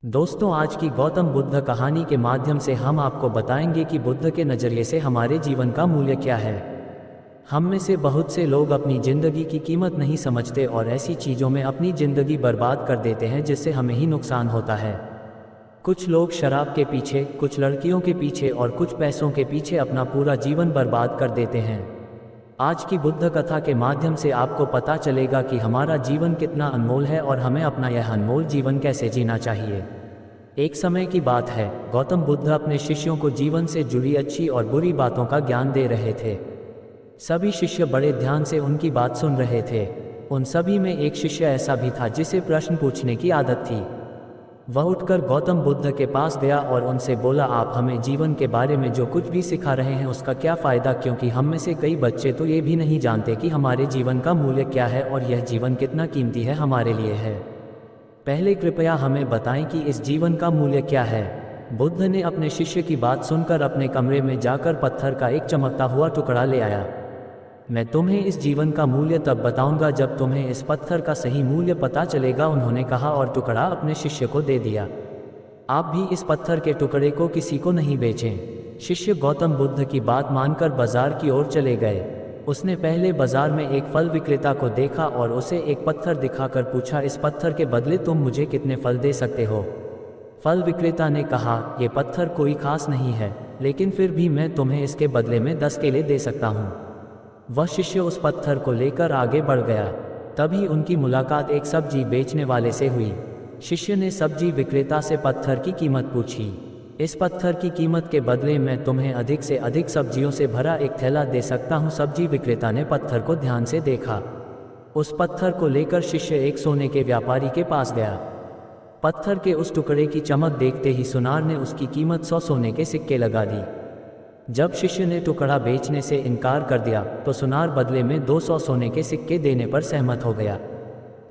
दोस्तों, आज की गौतम बुद्ध कहानी के माध्यम से हम आपको बताएंगे कि बुद्ध के नज़रिए से हमारे जीवन का मूल्य क्या है। हम में से बहुत से लोग अपनी ज़िंदगी की कीमत नहीं समझते और ऐसी चीज़ों में अपनी ज़िंदगी बर्बाद कर देते हैं जिससे हमें ही नुकसान होता है। कुछ लोग शराब के पीछे, कुछ लड़कियों के पीछे और कुछ पैसों के पीछे अपना पूरा जीवन बर्बाद कर देते हैं। आज की बुद्ध कथा के माध्यम से आपको पता चलेगा कि हमारा जीवन कितना अनमोल है और हमें अपना यह अनमोल जीवन कैसे जीना चाहिए। एक समय की बात है, गौतम बुद्ध अपने शिष्यों को जीवन से जुड़ी अच्छी और बुरी बातों का ज्ञान दे रहे थे। सभी शिष्य बड़े ध्यान से उनकी बात सुन रहे थे। उन सभी में एक शिष्य ऐसा भी था जिसे प्रश्न पूछने की आदत थी। वह उठकर गौतम बुद्ध के पास गया और उनसे बोला, आप हमें जीवन के बारे में जो कुछ भी सिखा रहे हैं उसका क्या फ़ायदा, क्योंकि हम में से कई बच्चे तो ये भी नहीं जानते कि हमारे जीवन का मूल्य क्या है और यह जीवन कितना कीमती है हमारे लिए है। पहले कृपया हमें बताएं कि इस जीवन का मूल्य क्या है। बुद्ध ने अपने शिष्य की बात सुनकर अपने कमरे में जाकर पत्थर का एक चमकता हुआ टुकड़ा ले आया। मैं तुम्हें इस जीवन का मूल्य तब बताऊंगा जब तुम्हें इस पत्थर का सही मूल्य पता चलेगा, उन्होंने कहा और टुकड़ा अपने शिष्य को दे दिया। आप भी इस पत्थर के टुकड़े को किसी को नहीं बेचें। शिष्य गौतम बुद्ध की बात मानकर बाजार की ओर चले गए। उसने पहले बाजार में एक फल विक्रेता को देखा और उसे एक पत्थर दिखाकर पूछा, इस पत्थर के बदले तुम मुझे कितने फल दे सकते हो। फल विक्रेता ने कहा, यह पत्थर कोई खास नहीं है, लेकिन फिर भी मैं तुम्हें इसके बदले में 10 केले दे सकता हूँ। वह शिष्य उस पत्थर को लेकर आगे बढ़ गया। तभी उनकी मुलाकात एक सब्जी बेचने वाले से हुई। शिष्य ने सब्जी विक्रेता से पत्थर की कीमत पूछी। इस पत्थर की कीमत के बदले मैं तुम्हें अधिक से अधिक सब्जियों से भरा एक थैला दे सकता हूँ। सब्जी विक्रेता ने पत्थर को ध्यान से देखा। उस पत्थर को लेकर शिष्य एक सोने के व्यापारी के पास गया। पत्थर के उस टुकड़े की चमक देखते ही सुनार ने उसकी कीमत 100 सोने के सिक्के लगा दी। जब शिष्य ने टुकड़ा बेचने से इनकार कर दिया तो सुनार बदले में 200 सोने के सिक्के देने पर सहमत हो गया,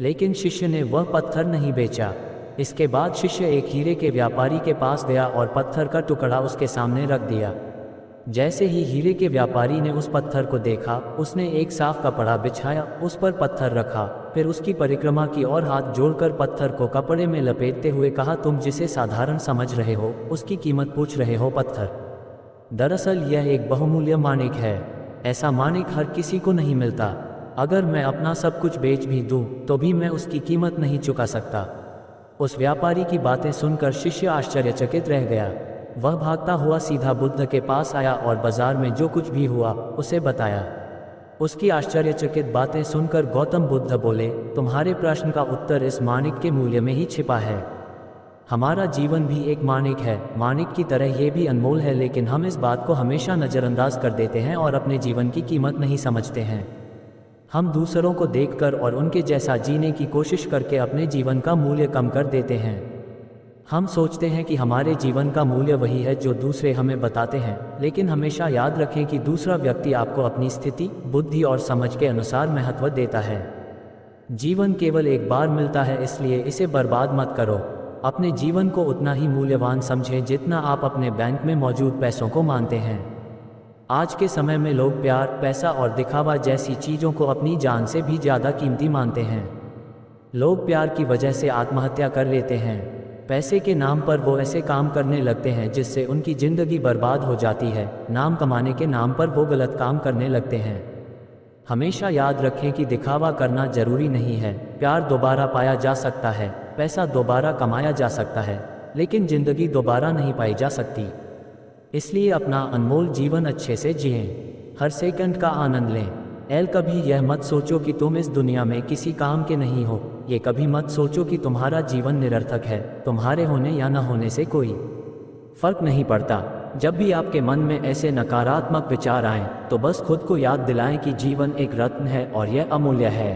लेकिन शिष्य ने वह पत्थर नहीं बेचा। इसके बाद शिष्य एक हीरे के व्यापारी के पास गया और पत्थर का टुकड़ा उसके सामने रख दिया। जैसे ही हीरे के व्यापारी ने उस पत्थर को देखा, उसने एक साफ कपड़ा बिछाया, उस पर पत्थर रखा, फिर उसकी परिक्रमा की और हाथ जोड़कर पत्थर को कपड़े में लपेटते हुए कहा, तुम जिसे साधारण समझ रहे हो उसकी कीमत पूछ रहे हो पत्थर। दरअसल यह एक बहुमूल्य माणिक है। ऐसा माणिक हर किसी को नहीं मिलता। अगर मैं अपना सब कुछ बेच भी दूं तो भी मैं उसकी कीमत नहीं चुका सकता। उस व्यापारी की बातें सुनकर शिष्य आश्चर्यचकित रह गया। वह भागता हुआ सीधा बुद्ध के पास आया और बाजार में जो कुछ भी हुआ उसे बताया। उसकी आश्चर्यचकित बातें सुनकर गौतम बुद्ध बोले, तुम्हारे प्रश्न का उत्तर इस माणिक के मूल्य में ही छिपा है। हमारा जीवन भी एक माणिक है। माणिक की तरह ये भी अनमोल है, लेकिन हम इस बात को हमेशा नज़रअंदाज कर देते हैं और अपने जीवन की कीमत नहीं समझते हैं। हम दूसरों को देखकर और उनके जैसा जीने की कोशिश करके अपने जीवन का मूल्य कम कर देते हैं। हम सोचते हैं कि हमारे जीवन का मूल्य वही है जो दूसरे हमें बताते हैं, लेकिन हमेशा याद रखें कि दूसरा व्यक्ति आपको अपनी स्थिति, बुद्धि और समझ के अनुसार महत्व देता है। जीवन केवल एक बार मिलता है, इसलिए इसे बर्बाद मत करो। अपने जीवन को उतना ही मूल्यवान समझें जितना आप अपने बैंक में मौजूद पैसों को मानते हैं। आज के समय में लोग प्यार, पैसा और दिखावा जैसी चीज़ों को अपनी जान से भी ज़्यादा कीमती मानते हैं। लोग प्यार की वजह से आत्महत्या कर लेते हैं। पैसे के नाम पर वो ऐसे काम करने लगते हैं जिससे उनकी ज़िंदगी बर्बाद हो जाती है। नाम कमाने के नाम पर वो गलत काम करने लगते हैं। हमेशा याद रखें कि दिखावा करना जरूरी नहीं है। प्यार दोबारा पाया जा सकता है, पैसा दोबारा कमाया जा सकता है, लेकिन ज़िंदगी दोबारा नहीं पाई जा सकती। इसलिए अपना अनमोल जीवन अच्छे से जिएं, हर सेकंड का आनंद लें। कभी यह मत सोचो कि तुम इस दुनिया में किसी काम के नहीं हो। ये कभी मत सोचो कि तुम्हारा जीवन निरर्थक है। तुम्हारे होने या न होने से कोई फर्क नहीं पड़ता। जब भी आपके मन में ऐसे नकारात्मक विचार आएं, तो बस खुद को याद दिलाएं कि जीवन एक रत्न है और यह अमूल्य है।